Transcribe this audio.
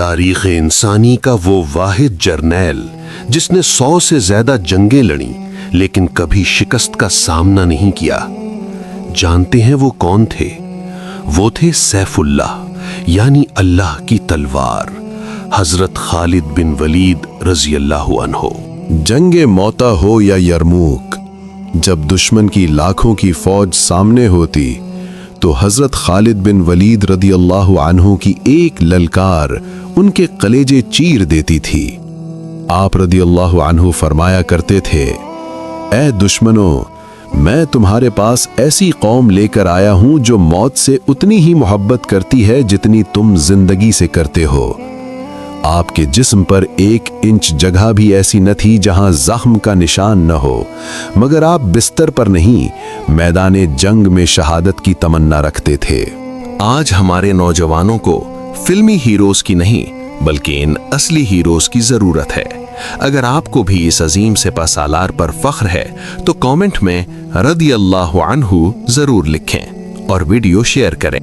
تاریخ انسانی کا وہ واحد جرنیل جس نے 100 سے زیادہ جنگیں لڑیں لیکن کبھی شکست کا سامنا نہیں کیا، جانتے ہیں وہ کون تھے؟ وہ تھے سیف اللہ یعنی اللہ کی تلوار، حضرت خالد بن ولید رضی اللہ عنہ۔ جنگ موتا ہو یا یرموک، جب دشمن کی لاکھوں کی فوج سامنے ہوتی تو حضرت خالد بن ولید رضی اللہ عنہ کی ایک للکار ان کے کلیجے چیر دیتی تھی۔ آپ رضی اللہ عنہ فرمایا کرتے تھے، اے دشمنوں، میں تمہارے پاس ایسی قوم لے کر آیا ہوں جو موت سے اتنی ہی محبت کرتی ہے جتنی تم زندگی سے کرتے ہو۔ آپ کے جسم پر 1 انچ جگہ بھی ایسی نہ تھی جہاں زخم کا نشان نہ ہو، مگر آپ بستر پر نہیں، میدان جنگ میں شہادت کی تمنا رکھتے تھے۔ آج ہمارے نوجوانوں کو فلمی ہیروز کی نہیں بلکہ ان اصلی ہیروز کی ضرورت ہے۔ اگر آپ کو بھی اس عظیم سپہ سالار پر فخر ہے تو کامنٹ میں رضی اللہ عنہ ضرور لکھیں اور ویڈیو شیئر کریں۔